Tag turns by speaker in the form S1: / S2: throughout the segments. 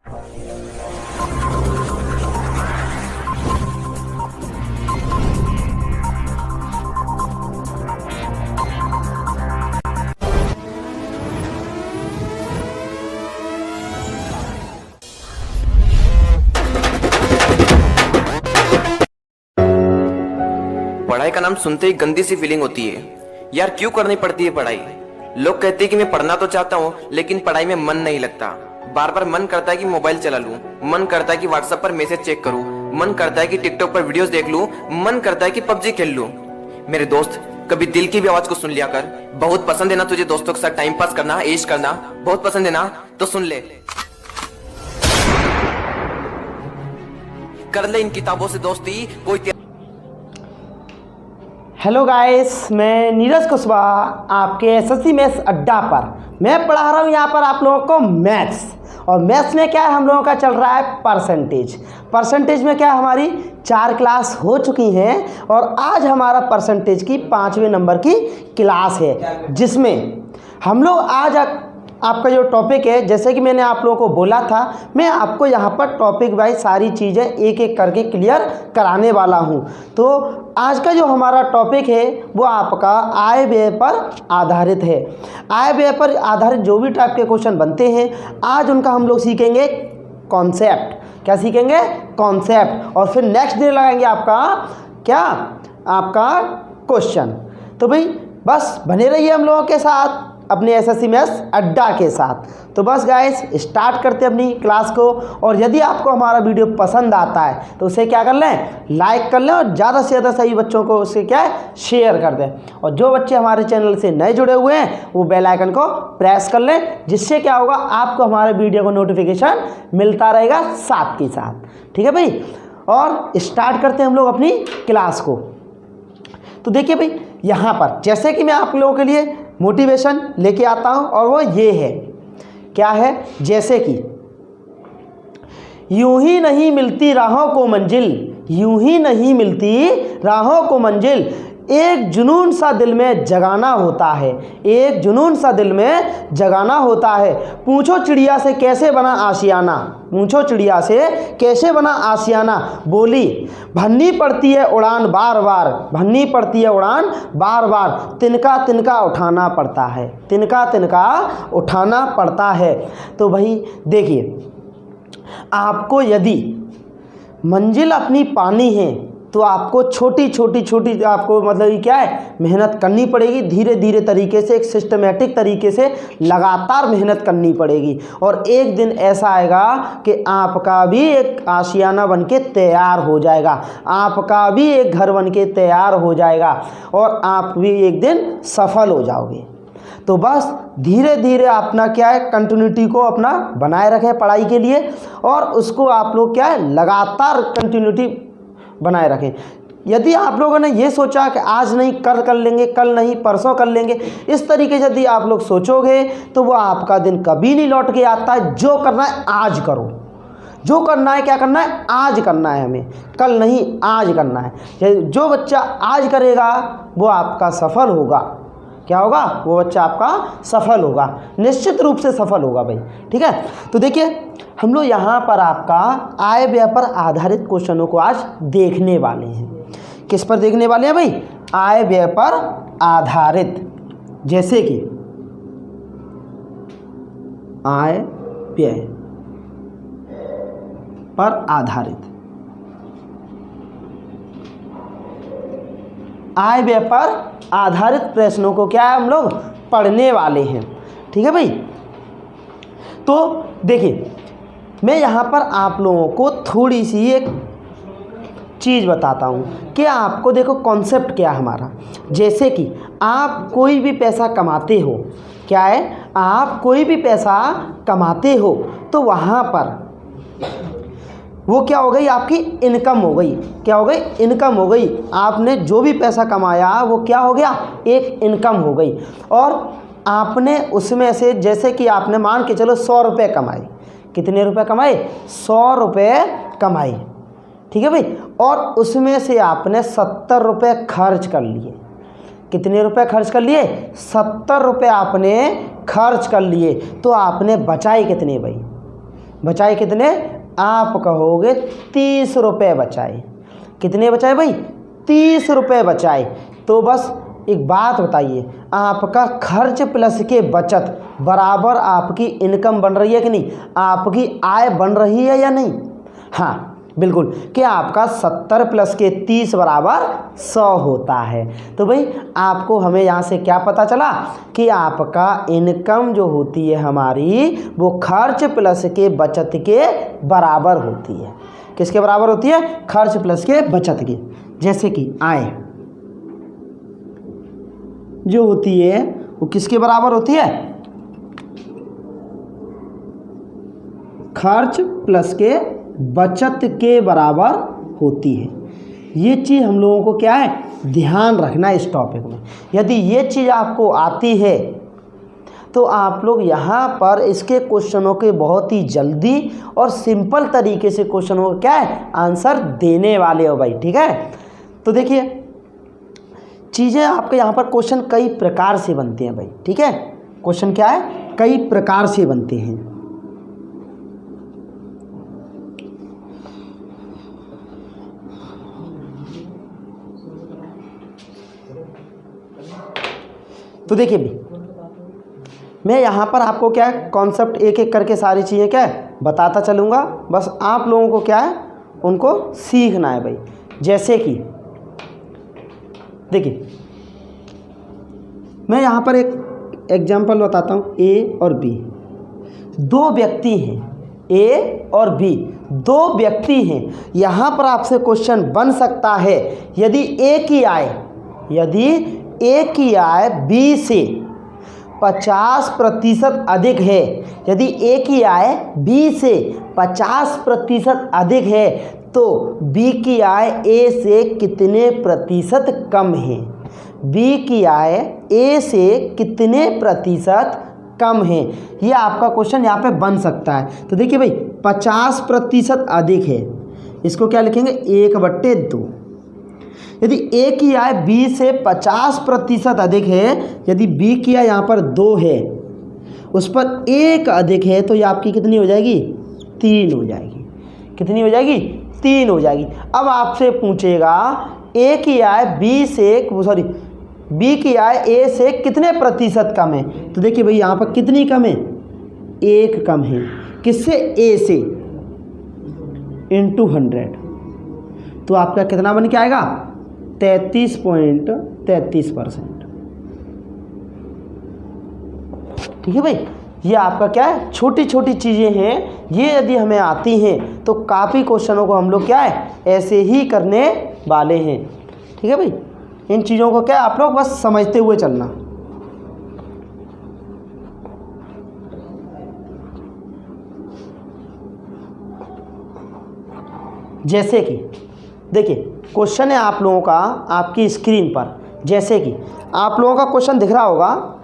S1: पढ़ाई का नाम सुनते ही गंदी सी फीलिंग होती है यार, क्यों करनी पड़ती है पढ़ाई। लोग कहते हैं कि मैं पढ़ना तो चाहता हूँ लेकिन पढ़ाई में मन नहीं लगता। बार बार मन करता है कि मोबाइल चला लूं, मन करता है कि व्हाट्सएप पर मैसेज चेक करूं, मन करता है कि टिकटॉक पर वीडियोस देख लूं, मन करता है कि पबजी खेल लूं। मेरे दोस्त, कभी दिल की भी आवाज को सुन लिया कर। बहुत पसंद है ना तुझे दोस्तों के साथ टाइम पास करना, ऐश करना, बहुत पसंद है ना, तो सुन ले, कर ले इन किताबों से दोस्ती। कोई
S2: हेलो गाइस, मैं नीरज कुशवाहा आपके एसएससी मैथ्स अड्डा पर मैं पढ़ा रहा हूँ यहाँ पर आप लोगों को मैथ्स। और मैथ्स में क्या है, हम लोगों का चल रहा है परसेंटेज में क्या है, हमारी 4 क्लास हो चुकी हैं और आज हमारा परसेंटेज की 5वें नंबर की क्लास है, जिसमें हम लोग आज आपका जो टॉपिक है, जैसे कि मैंने आप लोगों को बोला था, मैं आपको यहाँ पर टॉपिक वाइज सारी चीज़ें एक एक करके क्लियर कराने वाला हूँ। तो आज का जो हमारा टॉपिक है वो आपका आय व्यय पर आधारित है। आय व्यय पर आधारित जो भी टाइप के क्वेश्चन बनते हैं, आज उनका हम लोग सीखेंगे कॉन्सेप्ट। क्या सीखेंगे? कॉन्सेप्ट। और फिर नेक्स्ट डे लगाएंगे आपका क्वेश्चन। तो भाई बस बने रहिए हम लोगों के साथ अपने एसएससी मैथ्स अड्डा के साथ। तो बस गाइस स्टार्ट करते हैं अपनी क्लास को। और यदि आपको हमारा वीडियो पसंद आता है तो उसे क्या कर लें, लाइक कर लें और ज़्यादा से ज़्यादा सही बच्चों को उसे क्या है, शेयर कर दें। और जो बच्चे हमारे चैनल से नए जुड़े हुए हैं वो बेल आइकन को प्रेस कर लें, जिससे क्या होगा, आपको हमारे वीडियो को नोटिफिकेशन मिलता रहेगा साथ के साथ। ठीक है भाई, और स्टार्ट करते हैं हम लोग अपनी क्लास को। तो देखिए भाई, यहाँ पर जैसे कि मैं आप लोगों के लिए मोटिवेशन लेके आता हूँ और वो ये है, क्या है, जैसे कि यूं ही नहीं मिलती राहों को मंजिल, यूं ही नहीं मिलती राहों को मंजिल, एक जुनून सा दिल में जगाना होता है, एक जुनून सा दिल में जगाना होता है। पूछो चिड़िया से कैसे बना आशियाना, पूछो चिड़िया से कैसे बना आशियाना, बोली भरनी पड़ती है उड़ान बार बार, भरनी पड़ती है उड़ान बार बार, तिनका तिनका उठाना पड़ता है, तिनका तिनका उठाना पड़ता है। तो भाई देखिए, आपको यदि मंजिल अपनी पानी है तो आपको छोटी आपको मतलब क्या है, मेहनत करनी पड़ेगी। धीरे धीरे तरीके से, एक सिस्टमेटिक तरीके से लगातार मेहनत करनी पड़ेगी। और एक दिन ऐसा आएगा कि आपका भी एक आशियाना बनके तैयार हो जाएगा, आपका भी एक घर बनके तैयार हो जाएगा और आप भी एक दिन सफल हो जाओगे। तो बस धीरे धीरे अपना क्या है, कंटिन्यूटी को अपना बनाए रखें पढ़ाई के लिए, और उसको आप लोग क्या है, लगातार कंटिन्यूटी बनाए रखें। यदि आप लोगों ने ये सोचा कि आज नहीं कल कर लेंगे, कल नहीं परसों कर लेंगे, इस तरीके से यदि आप लोग सोचोगे तो वो आपका दिन कभी नहीं लौट के आता है। जो करना है आज करो, जो करना है, क्या करना है, आज करना है हमें, कल नहीं, आज करना है। जो बच्चा आज करेगा वो आपका सफल होगा। क्या होगा? वो बच्चा आपका सफल होगा, निश्चित रूप से सफल होगा भाई। ठीक है, तो देखिए हम लोग यहाँ पर आपका आय व्यय पर आधारित क्वेश्चनों को आज देखने वाले हैं। किस पर देखने वाले हैं भाई? आय व्यय पर आधारित। जैसे कि आय व्यय पर आधारित, आय व्यय पर आधारित प्रश्नों को क्या है, हम लोग पढ़ने वाले हैं। ठीक है भाई, तो देखिए मैं यहाँ पर आप लोगों को थोड़ी सी एक चीज़ बताता हूँ कि आपको देखो कॉन्सेप्ट क्या है हमारा। जैसे कि आप कोई भी पैसा कमाते हो, क्या है, आप कोई भी पैसा कमाते हो तो वहाँ पर वो क्या हो गई, आपकी इनकम हो गई। क्या हो गई? इनकम हो गई। आपने जो भी पैसा कमाया वो क्या हो गया, एक इनकम हो गई। और आपने उसमें से, जैसे कि आपने मान के चलो 100 रुपये कमाए। कितने रुपए कमाए? 100 रुपये कमाए। ठीक है भाई, और उसमें से आपने 70 रुपये खर्च कर लिए। कितने रुपए खर्च कर लिए? 70 रुपये आपने खर्च कर लिए। तो आपने बचाए कितने भाई? बचाए कितने? आप कहोगे 30 रुपये बचाए। कितने बचाए भाई? 30 रुपये बचाए। तो बस एक बात बताइए, आपका खर्च प्लस के बचत बराबर आपकी इनकम बन रही है कि नहीं? आपकी आय बन रही है या नहीं? हाँ बिल्कुल, कि आपका 70 प्लस के 30 बराबर 100 होता है। तो भाई आपको हमें यहाँ से क्या पता चला कि आपका इनकम जो होती है हमारी वो खर्च प्लस के बचत के बराबर होती है। किसके बराबर होती है? खर्च प्लस के बचत के। जैसे कि आय जो होती है वो किसके बराबर होती है? खर्च प्लस के बचत के बराबर होती है। ये चीज़ हम लोगों को क्या है, ध्यान रखना है इस टॉपिक में। यदि ये चीज़ आपको आती है तो आप लोग यहाँ पर इसके क्वेश्चनों के बहुत ही जल्दी और सिंपल तरीके से क्वेश्चनों का क्या है, आंसर देने वाले हो भाई। ठीक है, तो देखिए चीज़ें आपके यहाँ पर क्वेश्चन कई प्रकार से बनते हैं भाई। ठीक है, क्वेश्चन क्या है, कई प्रकार से बनते हैं। तो देखिए भी मैं यहाँ पर आपको क्या है कॉन्सेप्ट एक एक करके सारी चीज़ें क्या है बताता चलूँगा। बस आप लोगों को क्या है उनको सीखना है भाई। जैसे कि देखिए मैं यहाँ पर एक एग्जांपल बताता हूँ। ए और बी दो व्यक्ति हैं, ए और बी दो व्यक्ति हैं। यहाँ पर आपसे क्वेश्चन बन सकता है यदि ए की आय बी से 50% अधिक है, यदि ए की आय बी से 50% अधिक है तो बी की आय ए से कितने प्रतिशत कम है? बी की आय ए से कितने प्रतिशत कम है? ये आपका क्वेश्चन यहाँ पे बन सकता है। तो देखिए भाई 50% अधिक है, इसको क्या लिखेंगे 1/2। यदि ए की आय बी से 50% अधिक है, यदि बी की आय यहाँ पर 2 है, उस पर 1 अधिक है, तो ये आपकी कितनी हो जाएगी? 3 हो जाएगी। कितनी हो जाएगी? 3 हो जाएगी। अब आपसे पूछेगा ए की आय बी की आय ए से कितने प्रतिशत कम है? तो देखिए भाई यहाँ पर कितनी कम है? 1 कम है। किससे? ए से इंटू 100, तो आपका कितना बन के आएगा? 33.33%। ठीक है भाई, ये आपका क्या है छोटी छोटी चीज़ें हैं, ये यदि हमें आती हैं तो काफ़ी क्वेश्चनों को हम लोग क्या है ऐसे ही करने वाले हैं। ठीक है भाई, इन चीज़ों को क्या आप लोग बस समझते हुए चलना। जैसे कि देखिए क्वेश्चन है आप लोगों का आपकी स्क्रीन पर। जैसे कि आप लोगों का क्वेश्चन दिख रहा होगा,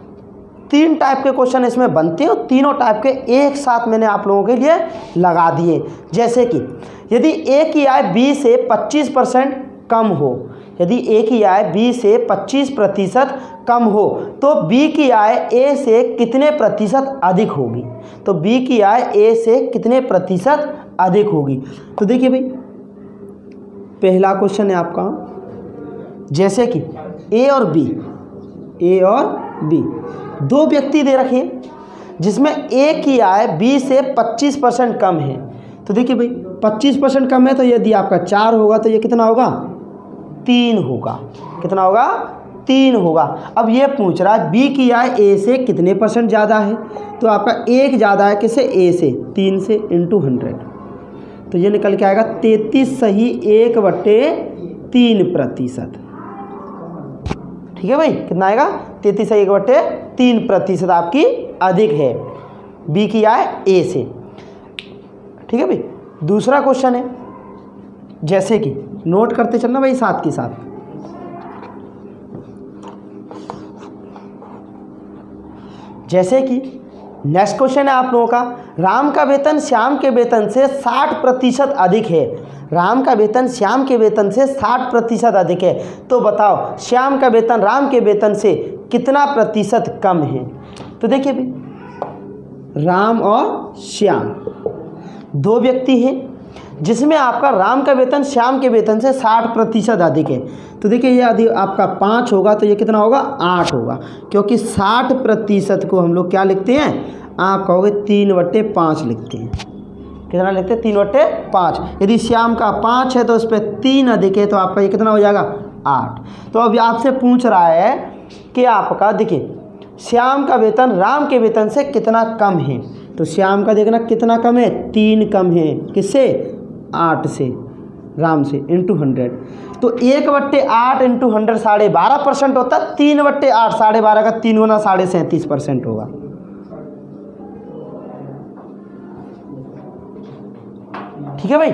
S2: 3 टाइप के क्वेश्चन इसमें बनते हैं और तीनों टाइप के एक साथ मैंने आप लोगों के लिए लगा दिए। जैसे कि यदि ए की आय बी से 25% कम हो, यदि ए की आय बी से 25% कम हो तो बी की आय ए से कितने प्रतिशत अधिक होगी? तो बी की आय ए से कितने प्रतिशत अधिक होगी? तो देखिए भाई पहला क्वेश्चन है आपका, जैसे कि ए और बी दो व्यक्ति दे रखे जिसमें ए की आय बी से 25% कम है। तो देखिए भाई 25% कम है तो यदि आपका 4 होगा तो ये कितना होगा? 3 होगा। कितना होगा? 3 होगा। अब ये पूछ रहा है बी की आय ए से कितने % ज़्यादा है, तो आपका 1 ज़्यादा है किससे? ए से, 3 से इंटू 100, तो ये निकल के आएगा 33 सही 1/3%। ठीक है भाई, कितना आएगा? 33 सही 1/3% आपकी अधिक है बी की आय ए से। ठीक है भाई, दूसरा क्वेश्चन है, जैसे कि नोट करते चलना भाई साथ के साथ। जैसे कि नेक्स्ट क्वेश्चन है आप लोगों का, राम का वेतन श्याम के वेतन से 60% अधिक है। राम का वेतन श्याम के वेतन से 60% अधिक है, तो बताओ श्याम का वेतन राम के वेतन से कितना प्रतिशत कम है? तो देखिए भाई राम और श्याम दो व्यक्ति हैं जिसमें आपका राम का वेतन श्याम के वेतन से 60% अधिक है, तो देखिए ये यदि आपका 5 होगा तो ये कितना होगा 8 होगा, क्योंकि 60% को हम लोग क्या लिखते हैं, आप कहोगे 3/5 लिखते हैं। कितना लिखते हैं 3/5। यदि श्याम का 5 है तो उस पर 3 अधिक है, तो आपका ये कितना हो जाएगा 8। तो अब आपसे पूछ रहा है कि आपका देखिए श्याम का वेतन राम के वेतन से कितना कम है, तो श्याम का देखना कितना कम है, 3 कम है, किससे 8 से, राम से, इंटू 100। तो 1/8 इंटू 100 12.5% होता है, 3/8 12.5 का 3 गुना 37.5% होगा। ठीक है भाई,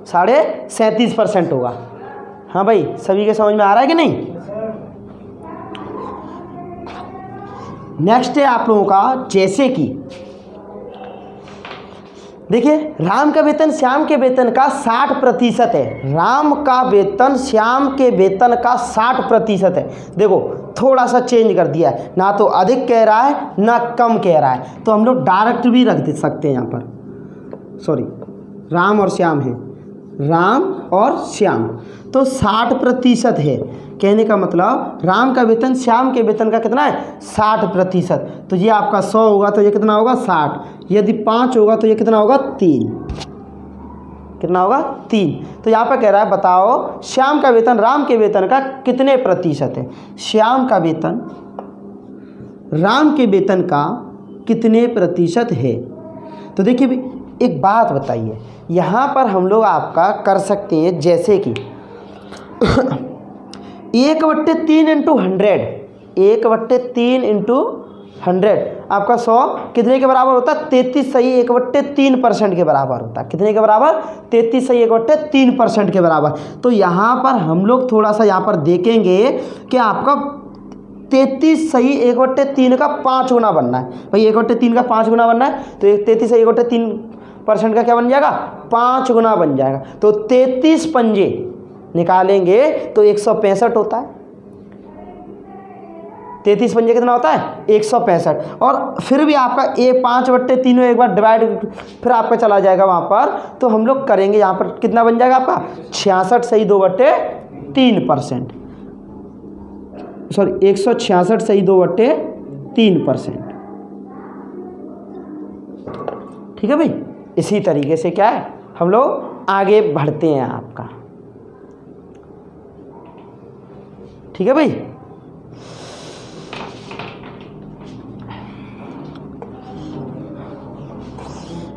S2: 37.5% होगा। हाँ भाई, सभी के समझ में आ रहा है कि नहीं। नेक्स्ट है आप लोगों का जैसे कि देखिए राम का वेतन श्याम के वेतन का 60% है, राम का वेतन श्याम के वेतन का 60% है। देखो थोड़ा सा चेंज कर दिया है, ना तो अधिक कह रहा है ना कम कह रहा है, तो हम लोग डायरेक्ट भी रख दे सकते हैं यहाँ पर। सॉरी, राम और श्याम है, राम और श्याम, तो 60% है। कहने का मतलब राम का वेतन श्याम के वेतन का कितना है 60%, तो ये आपका 100 होगा तो ये कितना होगा 60। यदि 5 होगा तो ये कितना होगा 3, कितना होगा 3। तो यहाँ पर कह रहा है बताओ श्याम का वेतन राम के वेतन का कितने प्रतिशत है, श्याम का वेतन राम के वेतन का कितने प्रतिशत है। तो देखिए भी एक बात बताइए, यहाँ पर हम लोग आपका कर सकते हैं जैसे कि 1/3 इंटू 100, 1/3 इंटू 100 आपका 100 कितने के बराबर होता है 33 सही 1/3% के बराबर होता है। कितने के बराबर 33 सही 1/3% के बराबर। तो यहाँ पर हम लोग थोड़ा सा यहाँ पर देखेंगे कि आपका 33 सही 1/3 का 5 गुना बनना है। भाई 1/3 का 5 गुना बनना है, तो 33 सही 1/3% का क्या बन जाएगा 5 गुना बन जाएगा। तो 33 पंजे निकालेंगे तो 165 होता है। 33 पंजे कितना होता है 165। और फिर भी आपका 5/3 एक बार डिवाइड फिर आपका चला जाएगा वहाँ पर, तो हम लोग करेंगे यहाँ पर कितना बन जाएगा आपका 66 सही 2/3%, सॉरी 166 सही 2/3%। ठीक है भाई, इसी तरीके से क्या है हम लोग आगे बढ़ते हैं आपका। ठीक है भाई,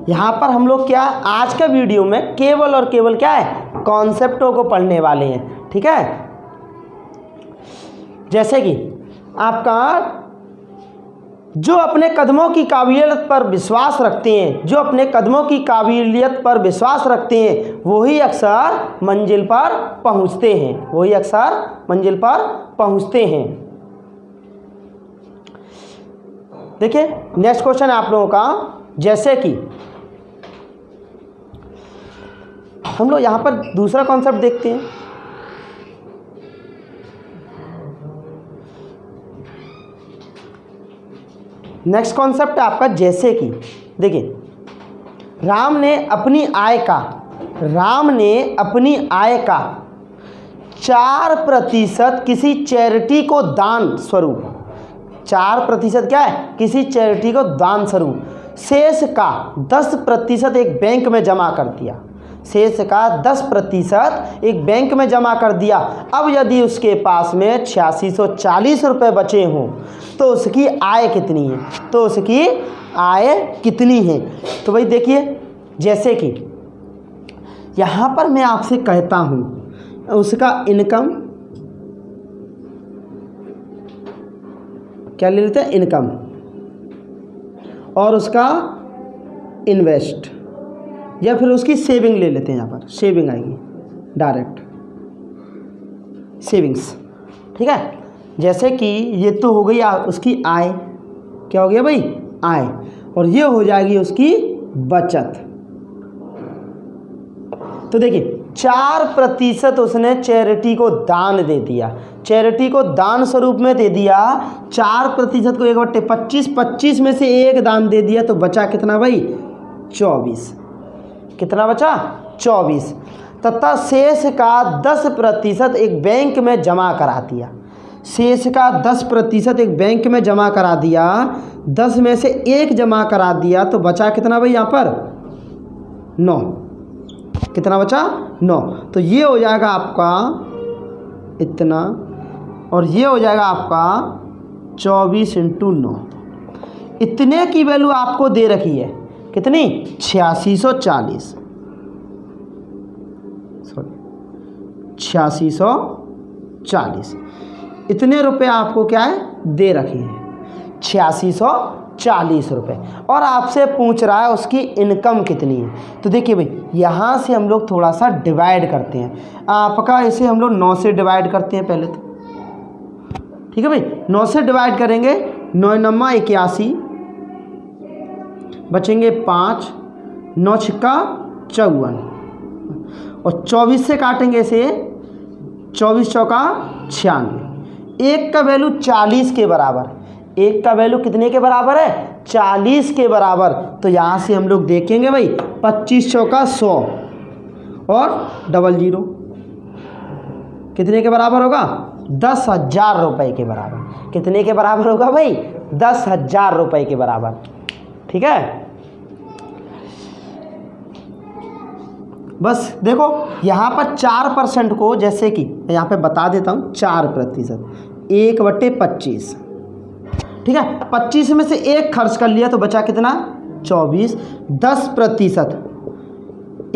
S2: यहाँ पर हम लोग क्या आज का वीडियो में केवल और केवल क्या है कॉन्सेप्टों को पढ़ने वाले हैं। ठीक है, जैसे कि आपका जो अपने कदमों की काबिलियत पर विश्वास रखते हैं, जो अपने कदमों की काबिलियत पर विश्वास रखते हैं वही अक्सर मंजिल पर पहुंचते हैं, वही अक्सर मंजिल पर पहुंचते हैं। देखिए नेक्स्ट क्वेश्चन है आप लोगों का, जैसे कि हम लोग यहाँ पर दूसरा कॉन्सेप्ट देखते हैं। नेक्स्ट कॉन्सेप्ट है आपका जैसे कि देखिए राम ने अपनी आय का 4% किसी चैरिटी को दान स्वरूप, 4% क्या है किसी चैरिटी को दान स्वरूप, शेष का 10% एक बैंक में जमा कर दिया, शेष का 10% एक बैंक में जमा कर दिया। अब यदि उसके पास में 8640 रुपये बचे हों तो उसकी आय कितनी है, तो उसकी आय कितनी है। तो भाई देखिए जैसे कि यहाँ पर मैं आपसे कहता हूँ उसका इनकम क्या ले लेते हैं इनकम, और उसका इन्वेस्ट या फिर उसकी सेविंग ले लेते हैं। यहाँ पर सेविंग आएगी डायरेक्ट सेविंग्स। ठीक है, जैसे कि ये तो हो गई उसकी आय, क्या हो गया भाई आय, और ये हो जाएगी उसकी बचत। तो देखिए 4% उसने चैरिटी को दान दे दिया, चैरिटी को दान स्वरूप में दे दिया, 4% को 1/25 में से एक दान दे दिया, तो बचा कितना भाई 24। कितना बचा? 24। तथा शेष का 10% एक बैंक में जमा करा दिया। शेष का 10% एक बैंक में जमा करा दिया, 10 में से 1 जमा करा दिया, तो बचा कितना भाई यहाँ पर? 9। कितना बचा? 9। तो ये हो जाएगा आपका इतना, और ये हो जाएगा आपका 24 × 9। इतने की वैल्यू आपको दे रखी है, कितनी? 8640। 8640 इतने रुपए आपको क्या है? दे रखी है, 8640 रुपये। और आपसे पूछ रहा है उसकी इनकम कितनी है। तो देखिए भाई, यहाँ से हम लोग थोड़ा सा डिवाइड करते हैं। आपका इसे हम लोग 9 से डिवाइड करते हैं पहले तो, ठीक है भाई। 9 से डिवाइड करेंगे, 9 9 81, बचेंगे 5, 9 6 54, और 24 से काटेंगे इसे, 24 चौका 96। 1 का वैल्यू 40 के बराबर, 1 का वैल्यू कितने के बराबर है? 40 के बराबर। तो यहाँ से हम लोग देखेंगे भाई, 25 चौका 100 और 00 कितने के बराबर होगा? 10,000 रुपये के बराबर। कितने के बराबर होगा भाई? 10,000 रुपये के बराबर, ठीक है। बस देखो यहाँ पर 4% को, जैसे कि यहाँ पे बता देता हूँ, 4%, 1/25, ठीक है। 25 में से 1 खर्च कर लिया तो बचा कितना? 24। 10%,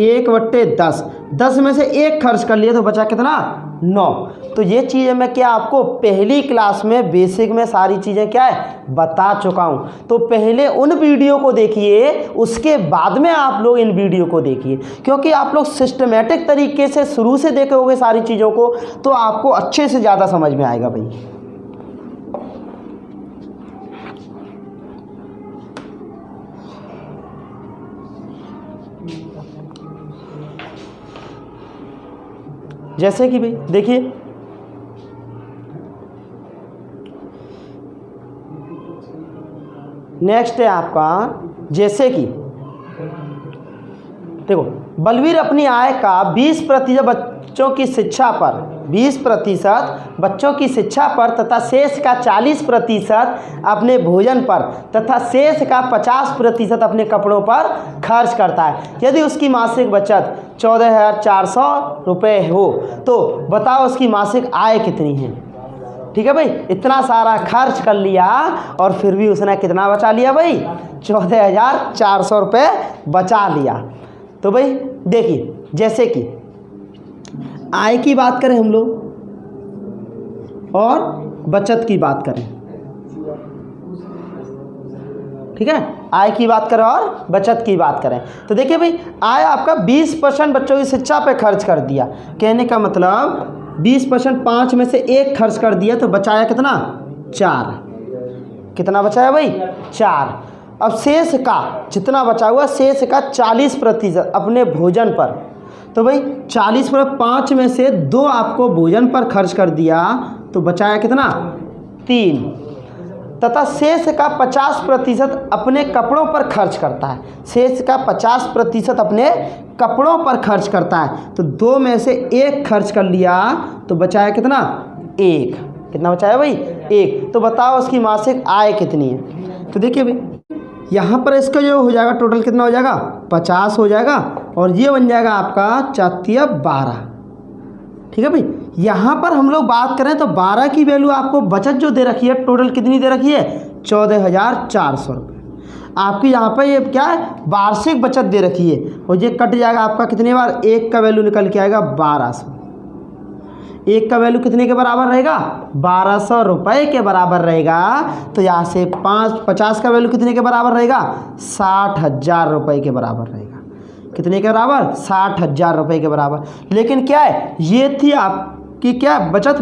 S2: 1/10, 10 में से 1 खर्च कर लिया तो बचा कितना? 9। तो ये चीज़ें मैं क्या आपको पहली क्लास में बेसिक में सारी चीज़ें क्या है बता चुका हूँ। तो पहले उन वीडियो को देखिए, उसके बाद में आप लोग इन वीडियो को देखिए, क्योंकि आप लोग सिस्टमेटिक तरीके से शुरू से देखोगे सारी चीज़ों को तो आपको अच्छे से ज़्यादा समझ में आएगा भाई। जैसे कि भाई देखिए, नेक्स्ट है आपका, जैसे कि देखो, बलवीर अपनी आय का 20% बच्चों की शिक्षा पर, 20% बच्चों की शिक्षा पर तथा शेष का 40% अपने भोजन पर तथा शेष का 50% अपने कपड़ों पर खर्च करता है। यदि उसकी मासिक बचत 14,400 रुपये हो तो बताओ उसकी मासिक आय कितनी है। ठीक है भाई, इतना सारा खर्च कर लिया और फिर भी उसने कितना बचा लिया भाई? 14,400 रुपये बचा लिया। तो भाई देखिए, जैसे कि आय की बात करें हम लोग और बचत की बात करें, ठीक है, आय की बात करें और बचत की बात करें, तो देखिए भाई, आय आपका 20% बच्चों की शिक्षा पे खर्च कर दिया। कहने का मतलब 20%, 5 में से 1 खर्च कर दिया तो बचाया कितना? 4। कितना बचाया भाई? 4। अब शेष का जितना बचा हुआ, शेष का 40% अपने भोजन पर। तो भाई 40 पर 5 में से 2 आपको भोजन पर खर्च कर दिया तो बचाया कितना? 3। तथा शेष का 50% अपने कपड़ों पर खर्च करता है। शेष का 50% अपने कपड़ों पर खर्च करता है। तो 2 में से 1 खर्च कर लिया तो बचाया कितना? 1। कितना बचाया भाई? 1। तो बताओ उसकी मासिक आय कितनी है। तो देखिए भाई, यहाँ पर इसका जो हो जाएगा टोटल कितना हो जाएगा? 50 हो जाएगा और ये बन जाएगा आपका 4×12। ठीक है भाई, यहाँ पर हम लोग बात करें तो 12 की वैल्यू आपको बचत जो दे रखी है, टोटल कितनी दे रखी है? 14,400 रुपये। आपकी यहाँ पर ये क्या है? वार्षिक बचत दे रखी है और ये कट जाएगा आपका कितने बार? 1 का वैल्यू निकल के आएगा 1200। 1 का वैल्यू कितने के बराबर रहेगा? 1200 रुपये के बराबर रहेगा। तो यहाँ से 50 का वैल्यू कितने के बराबर रहेगा? 60,000 रुपये के बराबर रहेगा। कितने के बराबर? 60,000 रुपये के बराबर। लेकिन क्या है, ये थी आपकी क्या बचत?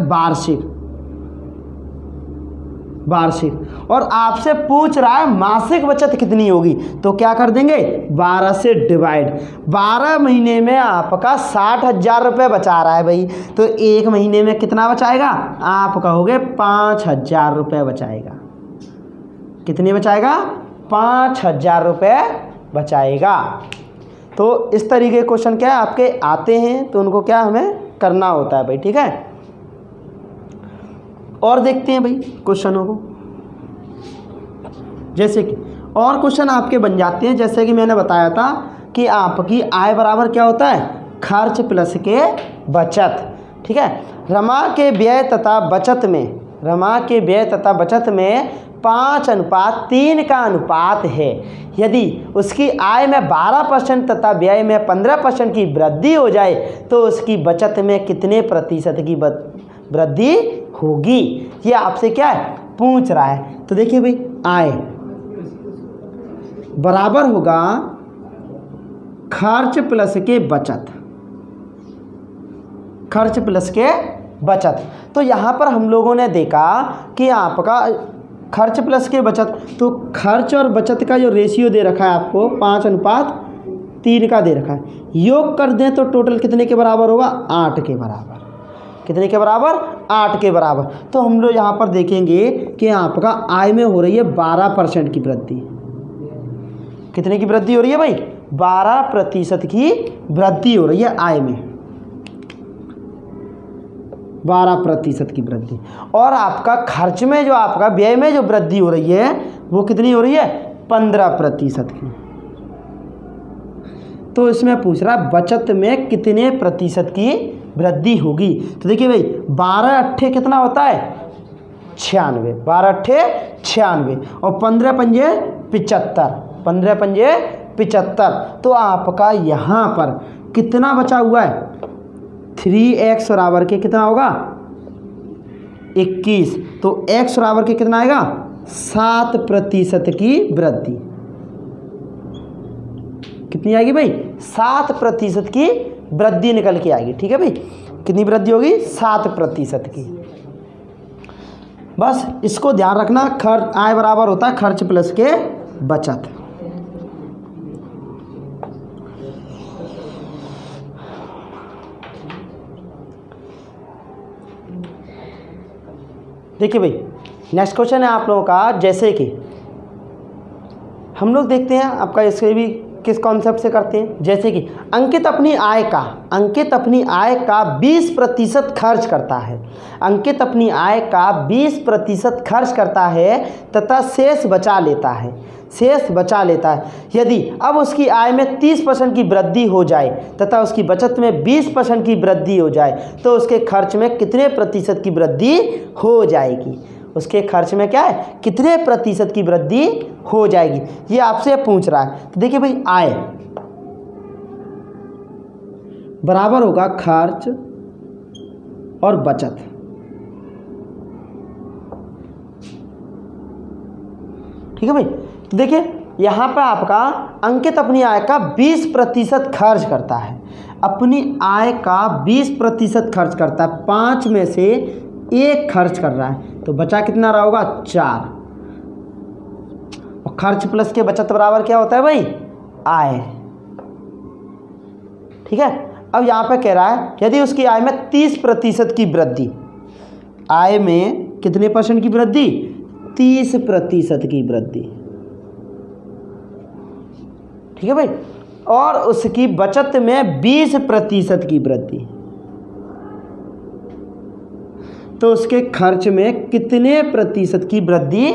S2: वार्षिक। और आपसे पूछ रहा है मासिक बचत कितनी होगी, तो क्या कर देंगे? 12 से डिवाइड। 12 महीने में आपका 60,000 रुपये बचा रहा है भाई, तो 1 महीने में कितना बचाएगा? आप कहोगे 5,000 रुपये बचाएगा। कितने बचाएगा? 5,000 रुपये बचाएगा। तो इस तरीके के क्वेश्चन क्या है आपके आते हैं, तो उनको क्या हमें करना होता है भाई, ठीक है। और देखते हैं भाई क्वेश्चनों को, जैसे कि और क्वेश्चन आपके बन जाते हैं, जैसे कि मैंने बताया था कि आपकी आय बराबर क्या होता है, खर्च प्लस के बचत, ठीक है। रमा के व्यय तथा बचत में 5:3 का अनुपात है। यदि उसकी आय में 12% तथा व्यय में 15% की वृद्धि हो जाए तो उसकी बचत में कितने प्रतिशत की वृद्धि होगी, ये आपसे क्या है पूछ रहा है। तो देखिए भाई, आय बराबर होगा खर्च प्लस के बचत, खर्च प्लस के बचत। तो यहाँ पर हम लोगों ने देखा कि आपका खर्च प्लस के बचत, तो खर्च और बचत का जो रेशियो दे रखा है आपको 5:3 का दे रखा है, योग कर दें तो टोटल कितने के बराबर होगा, 8 के बराबर। कितने के बराबर, 8 के बराबर। तो हम लोग यहाँ पर देखेंगे कि आपका आय में हो रही है 12% की वृद्धि। कितने की वृद्धि हो रही है भाई, 12% की वृद्धि हो रही है आय में, 12% की वृद्धि। और आपका खर्च में जो आपका व्यय में जो वृद्धि हो रही है वो कितनी हो रही है, 15% की। तो इसमें पूछ रहा है बचत में कितने प्रतिशत की वृद्धि होगी। तो देखिए भाई, 12 अट्ठे कितना होता है, 96, 12 अट्ठे 96 और 15 पंजे 75, 15 पंजे 75। तो आपका यहाँ पर कितना बचा हुआ है, 3x बराबर के कितना होगा 21। तो x बराबर के कितना आएगा, 7% की वृद्धि। कितनी आएगी भाई, 7% की वृद्धि निकल के आएगी, ठीक है भाई। कितनी वृद्धि होगी, 7% की। बस इसको ध्यान रखना, खर्च आय बराबर होता है खर्च प्लस के बचत। देखिए भाई, नेक्स्ट क्वेश्चन है आप लोगों का, जैसे कि हम लोग देखते हैं आपका इसके भी किस कॉन्सेप्ट से करते हैं। जैसे कि अंकित अपनी आय का 20% खर्च करता है। अंकित अपनी आय का 20% खर्च करता है तथा शेष बचा लेता है। यदि अब उसकी आय में 30% की वृद्धि हो जाए तथा उसकी बचत में 20% की वृद्धि हो जाए तो उसके खर्च में कितने प्रतिशत की वृद्धि हो जाएगी। उसके खर्च में क्या है, कितने प्रतिशत की वृद्धि हो जाएगी, ये आपसे पूछ रहा है। तो देखिए भाई, आय बराबर होगा खर्च और बचत। ठीक है भाई। तो देखिए यहाँ पर आपका अंकित अपनी आय का 20% खर्च करता है, अपनी आय का 20% खर्च करता है, 5 में से 1 खर्च कर रहा है, तो बचा कितना रहा होगा, 4। और खर्च प्लस के बचत बराबर क्या होता है भाई, आय। ठीक है। अब यहाँ पे कह रहा है यदि उसकी आय में 30% की वृद्धि, आय में कितने परसेंट की वृद्धि, 30% की वृद्धि। ठीक है भाई। और उसकी बचत में 20% की वृद्धि, तो उसके खर्च में कितने प्रतिशत की वृद्धि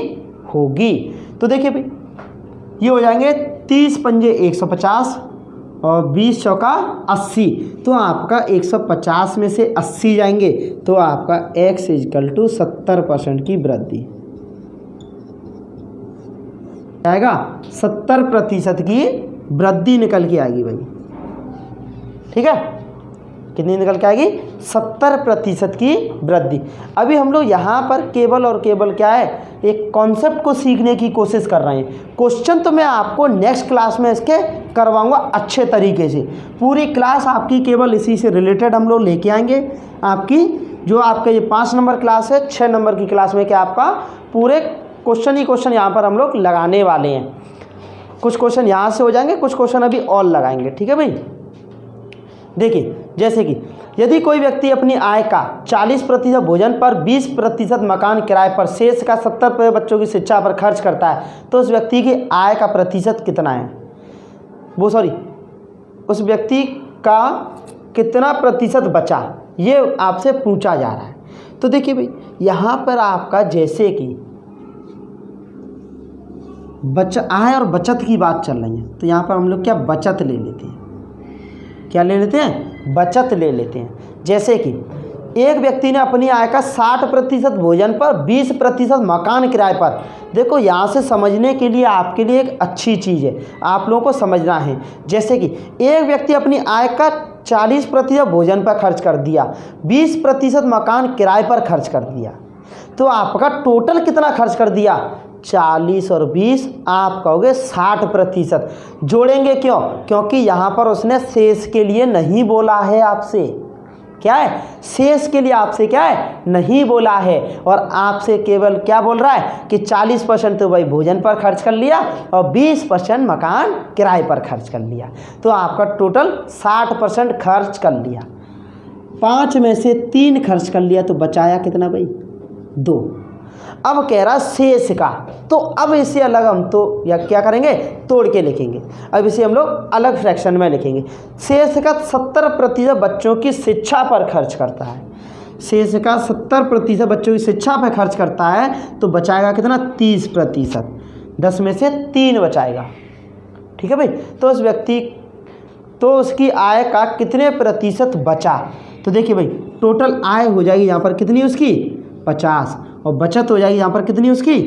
S2: होगी। तो देखिए भाई, ये हो जाएंगे 30 पंजे 150 और 20 चौका 80। तो आपका 150 में से 80 जाएंगे तो आपका x = 70% की वृद्धि आएगा। 70% की वृद्धि निकल के आएगी भाई। ठीक है, कितनी निकल के आएगी, 70% की वृद्धि। अभी हम लोग यहाँ पर केवल और केवल क्या है, एक कॉन्सेप्ट को सीखने की कोशिश कर रहे हैं। क्वेश्चन तो मैं आपको नेक्स्ट क्लास में इसके करवाऊंगा अच्छे तरीके से। पूरी क्लास आपकी केवल इसी से रिलेटेड हम लोग लेके आएंगे। आपकी जो आपका ये 5 नंबर क्लास है, 6 नंबर की क्लास में क्या आपका पूरे क्वेश्चन ही क्वेश्चन यहाँ पर हम लोग लगाने वाले हैं। कुछ क्वेश्चन यहाँ से हो जाएंगे, कुछ क्वेश्चन अभी और लगाएंगे। ठीक है भाई। देखिए, जैसे कि यदि कोई व्यक्ति अपनी आय का 40% भोजन पर, 20% मकान किराए पर, शेष का 70% बच्चों की शिक्षा पर खर्च करता है तो उस व्यक्ति की आय का प्रतिशत कितना है। वो सॉरी उस व्यक्ति का कितना प्रतिशत बचा, ये आपसे पूछा जा रहा है। तो देखिए भाई यहाँ पर आपका जैसे कि आय और बचत की बात चल रही है, तो यहाँ पर हम लोग क्या बचत ले लेते हैं, क्या ले लेते हैं, बचत ले लेते हैं। जैसे कि एक व्यक्ति ने अपनी आय का 60% भोजन पर, 20% मकान किराए पर। देखो यहाँ से समझने के लिए आपके लिए एक अच्छी चीज़ है, आप लोगों को समझना है। जैसे कि एक व्यक्ति अपनी आय का 40% भोजन पर खर्च कर दिया, 20% मकान किराए पर खर्च कर दिया, तो आपका टोटल कितना खर्च कर दिया, 40 और 20 आप कहोगे 60%। जोड़ेंगे क्यों, क्योंकि यहाँ पर उसने शेष के लिए नहीं बोला है आपसे, क्या है, शेष के लिए आपसे क्या है, नहीं बोला है। और आपसे केवल क्या बोल रहा है कि 40% तो भाई भोजन पर खर्च कर लिया और 20% मकान किराए पर खर्च कर लिया, तो आपका टोटल 60% खर्च कर लिया। 5 में से 3 खर्च कर लिया, तो बचाया कितना भाई, 2। अब कह रहा शेष का, तो अब इसे अलग हम तो या क्या करेंगे, तोड़ के लिखेंगे। अब इसे हम लोग अलग फ्रैक्शन में लिखेंगे। शेष का 70% बच्चों की शिक्षा पर खर्च करता है, शेष का 70% बच्चों की शिक्षा पर खर्च करता है, तो बचाएगा कितना, 30%। 10 में से 3 बचाएगा, ठीक है भाई। तो उस व्यक्ति तो उसकी आय का कितने प्रतिशत बचा, तो देखिए भाई टोटल आय हो जाएगी यहाँ पर कितनी उसकी, 50, और बचत हो जाएगी यहाँ पर कितनी उसकी,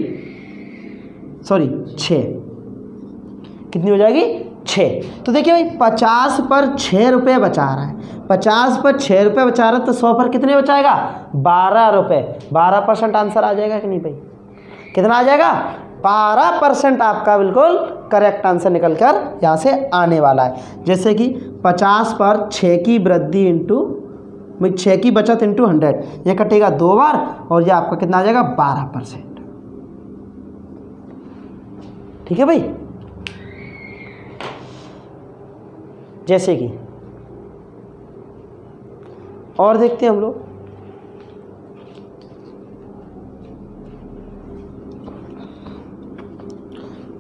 S2: सॉरी 6, कितनी हो जाएगी, 6। तो देखिए भाई 50 पर 6 रुपये बचा रहा है, 50 पर 6 रुपये बचा रहा है, तो 100 पर कितने बचाएगा, 12 रुपये। 12% आंसर आ जाएगा कि नहीं भाई, कितना आ जाएगा, 12% आपका बिल्कुल करेक्ट आंसर निकल कर यहाँ से आने वाला है। जैसे कि 50 पर 6 की वृद्धि इंटू 6 की बचत इंटू 100, ये कटेगा 2 बार और ये आपका कितना आ जाएगा, 12%, ठीक है भाई। जैसे कि और देखते हैं हम लोग,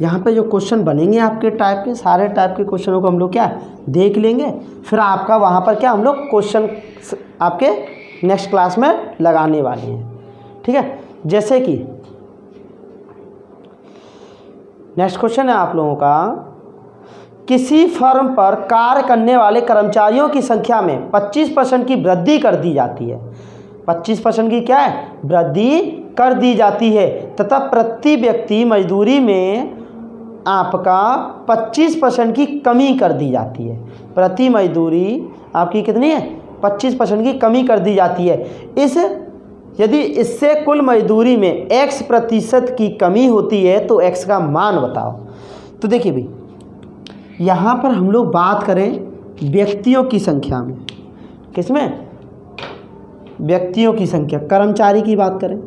S2: यहाँ पे जो क्वेश्चन बनेंगे आपके टाइप के, सारे टाइप के क्वेश्चनों को हम लोग क्या देख लेंगे, फिर आपका वहाँ पर क्या हम लोग क्वेश्चन आपके नेक्स्ट क्लास में लगाने वाले हैं, ठीक है। जैसे कि नेक्स्ट क्वेश्चन है आप लोगों का, किसी फर्म पर कार्य करने वाले कर्मचारियों की संख्या में 25% की वृद्धि कर दी जाती है, 25% की क्या है, वृद्धि कर दी जाती है, तथा प्रति व्यक्ति मजदूरी में आपका 25% की कमी कर दी जाती है। प्रति मजदूरी आपकी कितनी है, 25% की कमी कर दी जाती है। यदि इससे कुल मजदूरी में x% की कमी होती है तो x का मान बताओ। तो देखिए भाई यहाँ पर हम लोग बात करें व्यक्तियों की संख्या में, किसमें, व्यक्तियों की संख्या, कर्मचारी की बात करें,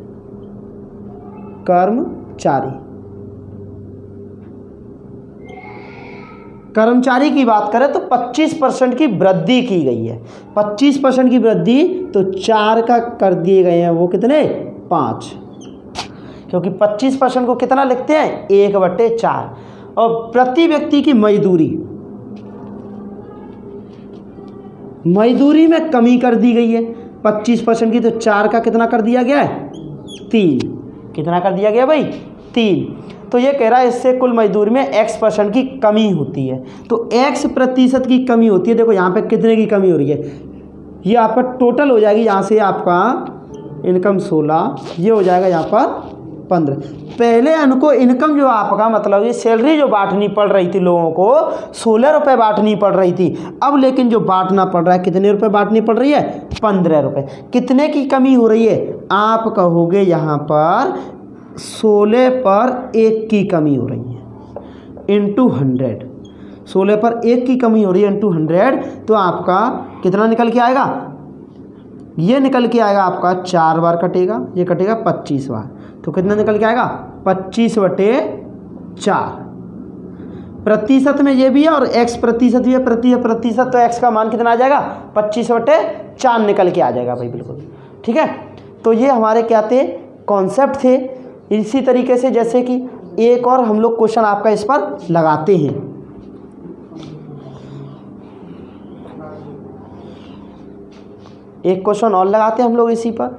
S2: कर्मचारी की बात करें तो 25% की वृद्धि की गई है। 25% की वृद्धि तो 4 का कर दिए गए हैं, वो कितने, 5, क्योंकि 25% को कितना लिखते हैं, 1/4। और प्रति व्यक्ति की मजदूरी में कमी कर दी गई है 25% की, तो 4 का कितना कर दिया गया है, 3, कितना कर दिया गया भाई, 3। तो ये कह रहा है इससे कुल मजदूरी में x% की कमी होती है, तो x% की कमी होती है। देखो यहाँ पे कितने की कमी हो रही है, ये आपका टोटल हो जाएगी, यहाँ से आपका इनकम 16, ये हो जाएगा यहाँ पर 15। पहले उनको इनकम जो आपका मतलब ये सैलरी जो बांटनी पड़ रही थी लोगों को 16 रुपये बांटनी पड़ रही थी, अब लेकिन जो बांटना पड़ रहा है कितने रुपए बांटनी पड़ रही है, 15 रुपये। कितने की कमी हो रही है, आप कहोगे यहाँ पर 16 पर 1 की कमी हो रही है इंटू 100, 16 पर 1 की कमी हो रही है इंटू 100, तो आपका कितना निकल के आएगा, ये निकल के आएगा आपका 4 बार कटेगा, ये कटेगा 25 बार, तो कितना निकल के आएगा 25/4। प्रतिशत में ये भी है और x% भी है, प्रतिशत तो x का मान कितना आ जाएगा 25/4 निकल के आ जाएगा भाई, बिल्कुल ठीक है। तो ये हमारे क्या थे, कॉन्सेप्ट थे। इसी तरीके से जैसे कि एक और हम लोग क्वेश्चन आपका इस पर लगाते हैं। एक क्वेश्चन और लगाते हैं हम लोग इसी पर।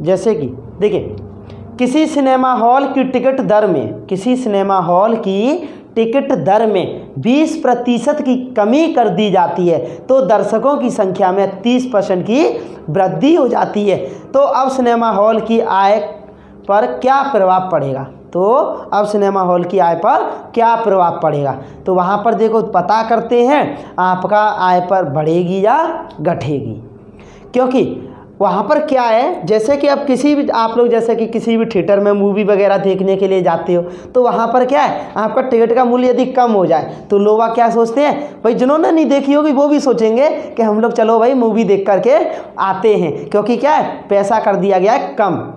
S2: जैसे कि देखिए, किसी सिनेमा हॉल की टिकट दर में, किसी सिनेमा हॉल की टिकट दर में 20% की कमी कर दी जाती है तो दर्शकों की संख्या में 30% की वृद्धि हो जाती है। तो अब सिनेमा हॉल की आय पर क्या प्रभाव पड़ेगा? तो अब सिनेमा हॉल की आय पर क्या प्रभाव पड़ेगा? तो वहाँ पर देखो पता करते हैं आपका आय पर बढ़ेगी या घटेगी, क्योंकि वहाँ पर क्या है, जैसे कि अब किसी भी आप लोग जैसे कि किसी भी थिएटर में मूवी वगैरह देखने के लिए जाते हो तो वहाँ पर क्या है, आपका टिकट का मूल्य यदि कम हो जाए तो लोग क्या सोचते हैं, भाई जिन्होंने नहीं देखी होगी वो भी सोचेंगे कि हम लोग चलो भाई मूवी देख करके आते हैं, क्योंकि क्या है, पैसा कर दिया गया है कम।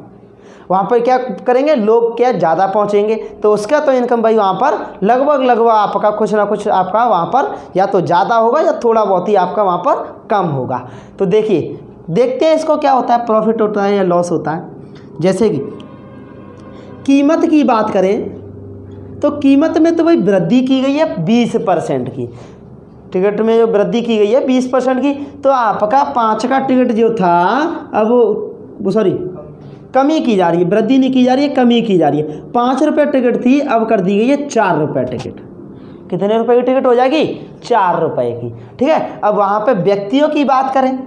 S2: वहाँ पर क्या करेंगे लोग, क्या ज़्यादा पहुँचेंगे तो उसका तो इनकम भाई वहाँ पर लगभग आपका कुछ ना कुछ आपका वहाँ पर या तो ज़्यादा होगा या थोड़ा बहुत ही आपका वहाँ पर कम होगा। तो देखिए देखते हैं इसको क्या होता है, प्रॉफिट होता है या लॉस होता है। जैसे कि कीमत की बात करें तो कीमत में तो भाई वृद्धि की गई है 20% की, टिकट में जो वृद्धि की गई है 20% की। तो आपका 5 का टिकट जो था अब वो सॉरी कमी की जा रही है, वृद्धि नहीं की जा रही है, कमी की जा रही है। 5 रुपये टिकट थी अब कर दी गई है 4 रुपये टिकट। कितने रुपए की टिकट हो जाएगी? 4 रुपये की। ठीक है, अब वहाँ पे व्यक्तियों की बात करें,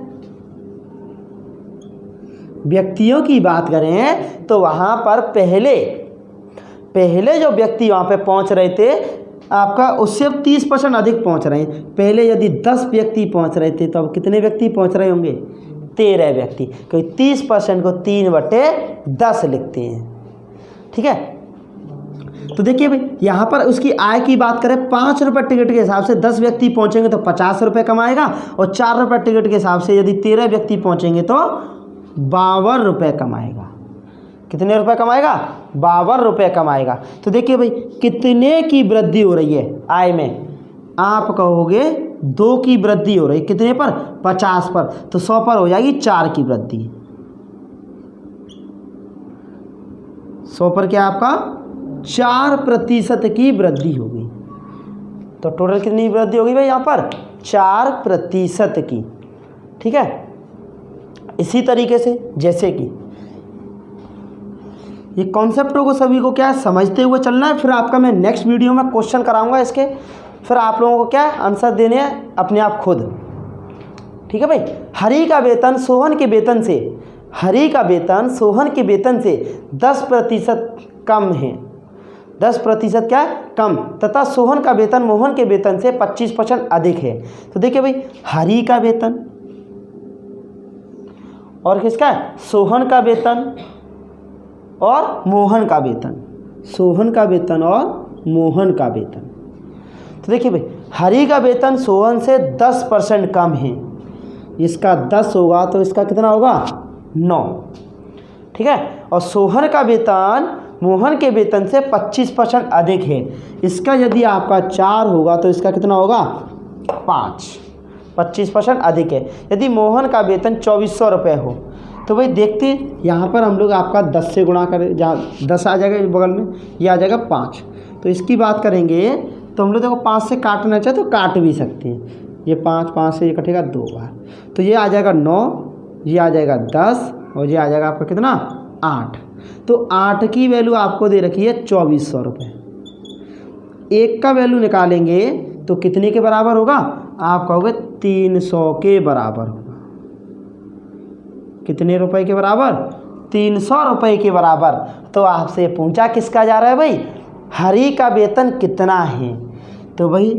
S2: व्यक्तियों की बात करें तो वहाँ पर पहले जो व्यक्ति वहाँ पे पहुँच रहे थे आपका उससे अब 30% अधिक पहुँच रहे हैं। पहले यदि 10 व्यक्ति पहुँच रहे थे तो अब कितने व्यक्ति पहुँच रहे होंगे? 13 व्यक्ति, क्योंकि 30% को 3/10 लिखते हैं। ठीक है, तो देखिए भाई यहाँ पर उसकी आय की बात करें, 5 रुपये टिकट के हिसाब से 10 व्यक्ति पहुँचेंगे तो 50 रुपये कमाएगा, और 4 रुपये टिकट के हिसाब से यदि 13 व्यक्ति पहुँचेंगे तो 52 रुपये कमाएगा। कितने रुपए कमाएगा? 52 रुपये कमाएगा। तो देखिए भाई कितने की वृद्धि हो रही है आय में? आप कहोगे 2 की वृद्धि हो रही है, कितने पर? 50 पर। तो 100 पर हो जाएगी 4 की वृद्धि। 100 पर क्या आपका 4% की वृद्धि होगी। तो टोटल कितनी वृद्धि होगी भाई यहाँ पर? 4% की। ठीक है, इसी तरीके से जैसे कि ये कॉन्सेप्टों को सभी को क्या है समझते हुए चलना है। फिर आपका मैं नेक्स्ट वीडियो में क्वेश्चन कराऊंगा इसके, फिर आप लोगों को क्या है आंसर देने हैं अपने आप खुद। ठीक है भाई, हरी का वेतन सोहन के वेतन से, हरी का वेतन सोहन के वेतन से 10% कम है। 10% क्या है? कम, तथा सोहन का वेतन मोहन के वेतन से 25% अधिक है। तो देखिए भाई हरी का वेतन और किसका है? सोहन का वेतन और मोहन का वेतन, सोहन का वेतन और मोहन का वेतन। तो देखिए भाई हरी का वेतन सोहन से 10% कम है, इसका 10 होगा तो इसका कितना होगा? 9। ठीक है, और सोहन का वेतन मोहन के वेतन से 25% अधिक है, इसका यदि आपका 4 होगा तो इसका कितना होगा? 5। 25% अधिक है। यदि मोहन का वेतन 2400 रुपये हो तो भाई देखते हैं यहाँ पर हम लोग आपका 10 से गुणा करें, जहाँ 10 आ जाएगा बगल में, ये आ जाएगा 5। तो इसकी बात करेंगे तो हम लोग देखो 5 से काटना चाहे तो काट भी सकते हैं। ये 5 से ये कटेगा 2 बार, तो ये आ जाएगा 9, ये आ जाएगा 10 और ये आ जाएगा आपका कितना? 8। तो 8 की वैल्यू आपको दे रखी है 2400 रुपये। 1 का वैल्यू निकालेंगे तो कितने के बराबर होगा? आप कहोगे 300 के बराबर होगा। कितने रुपए के बराबर? 300 रुपये के बराबर। तो आपसे पूछा किसका जा रहा है भाई? हरी का वेतन कितना है? तो भाई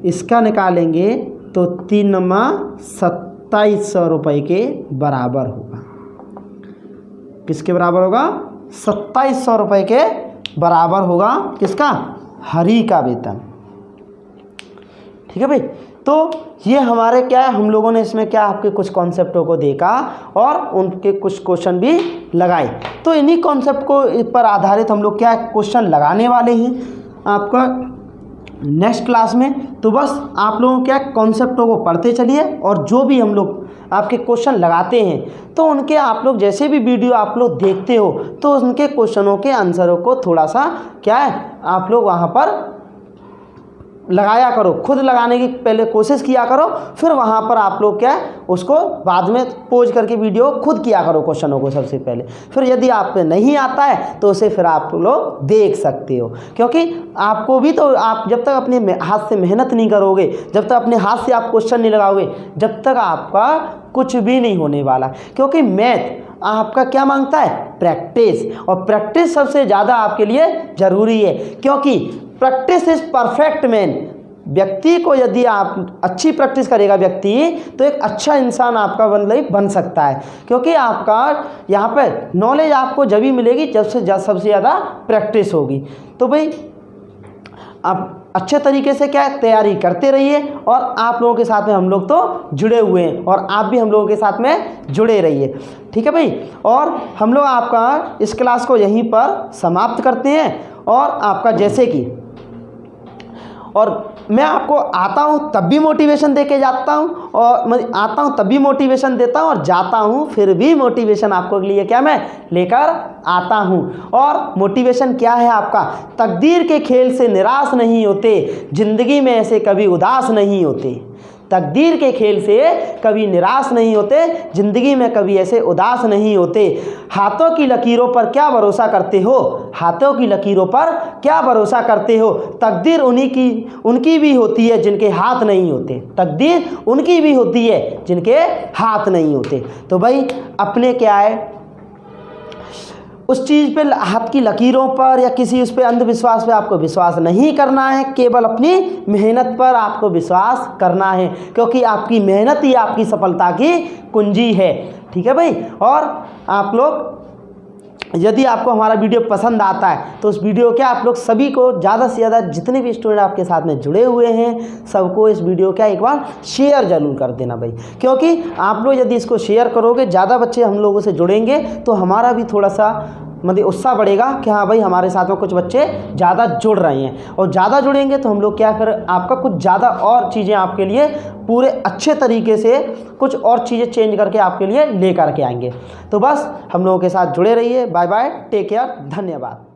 S2: इसका निकालेंगे तो 3 नमा 2700 रुपये के बराबर होगा। किसके बराबर होगा? 2700 रुपये के बराबर होगा। किसका? हरी का वेतन। ठीक है भाई, तो ये हमारे क्या है, हम लोगों ने इसमें क्या आपके कुछ कॉन्सेप्टों को देखा और उनके कुछ क्वेश्चन भी लगाए। तो इन्हीं कॉन्सेप्ट को पर आधारित हम लोग क्या क्वेश्चन लगाने वाले हैं आपका नेक्स्ट क्लास में। तो बस आप लोगों क्या कॉन्सेप्टों को पढ़ते चलिए और जो भी हम लोग आपके क्वेश्चन लगाते हैं तो उनके आप लोग जैसे भी वीडियो आप लोग देखते हो तो उनके क्वेश्चनों के आंसरों को थोड़ा सा क्या है आप लोग वहाँ पर लगाया करो, खुद लगाने की पहले कोशिश किया करो, फिर वहाँ पर आप लोग क्या उसको बाद में पोज करके वीडियो खुद किया करो क्वेश्चनों को सबसे पहले। फिर यदि आप पे नहीं आता है तो उसे फिर आप लोग देख सकते हो, क्योंकि आपको भी तो आप जब तक अपने हाथ से मेहनत नहीं करोगे, जब तक अपने हाथ से आप क्वेश्चन नहीं लगाओगे, जब तक आपका कुछ भी नहीं होने वाला। क्योंकि मैथ आपका क्या मांगता है? प्रैक्टिस, और प्रैक्टिस सबसे ज़्यादा आपके लिए ज़रूरी है, क्योंकि प्रैक्टिस इज परफेक्ट मैन। व्यक्ति को यदि आप अच्छी प्रैक्टिस करेगा व्यक्ति, तो एक अच्छा इंसान आपका बन सकता है। क्योंकि आपका यहाँ पर नॉलेज आपको जब भी मिलेगी जब से सबसे ज़्यादा प्रैक्टिस होगी। तो भाई आप अच्छे तरीके से क्या तैयारी करते रहिए, और आप लोगों के साथ में हम लोग तो जुड़े हुए हैं, और आप भी हम लोगों के साथ में जुड़े रहिए, ठीक है भाई। और हम लोग आपका इस क्लास को यहीं पर समाप्त करते हैं, और आपका जैसे कि और मैं आपको आता हूँ तब भी मोटिवेशन दे के जाता हूँ, और मैं आता हूँ तब भी मोटिवेशन देता हूँ, और जाता हूँ फिर भी मोटिवेशन आपको के लिए क्या मैं लेकर आता हूँ। और मोटिवेशन क्या है आपका? तकदीर के खेल से निराश नहीं होते, ज़िंदगी में ऐसे कभी उदास नहीं होते। तकदीर के खेल से कभी निराश नहीं होते, ज़िंदगी में कभी ऐसे उदास नहीं होते। हाथों की लकीरों पर क्या भरोसा करते हो? हाथों की लकीरों पर क्या भरोसा करते हो? तकदीर उनकी भी होती है जिनके हाथ नहीं होते। तकदीर उनकी भी होती है जिनके हाथ नहीं होते। तो भाई अपने क्या है उस चीज़ पे, हाथ की लकीरों पर या किसी उस पे अंधविश्वास पे आपको विश्वास नहीं करना है, केवल अपनी मेहनत पर आपको विश्वास करना है, क्योंकि आपकी मेहनत ही आपकी सफलता की कुंजी है, ठीक है भाई। और आप लोग यदि आपको हमारा वीडियो पसंद आता है तो उस वीडियो क्या आप लोग सभी को ज़्यादा से ज़्यादा जितने भी स्टूडेंट आपके साथ में जुड़े हुए हैं सबको इस वीडियो क्या एक बार शेयर ज़रूर कर देना भाई, क्योंकि आप लोग यदि इसको शेयर करोगे, ज़्यादा बच्चे हम लोगों से जुड़ेंगे तो हमारा भी थोड़ा सा मतलब उत्साह बढ़ेगा कि हाँ भाई हमारे साथ में कुछ बच्चे ज़्यादा जुड़ रहे हैं, और ज़्यादा जुड़ेंगे तो हम लोग क्या करें, आपका कुछ ज़्यादा और चीज़ें आपके लिए पूरे अच्छे तरीके से कुछ और चीज़ें चेंज करके आपके लिए लेकर के आएंगे। तो बस हम लोगों के साथ जुड़े रहिए। बाय बाय, टेक केयर, धन्यवाद।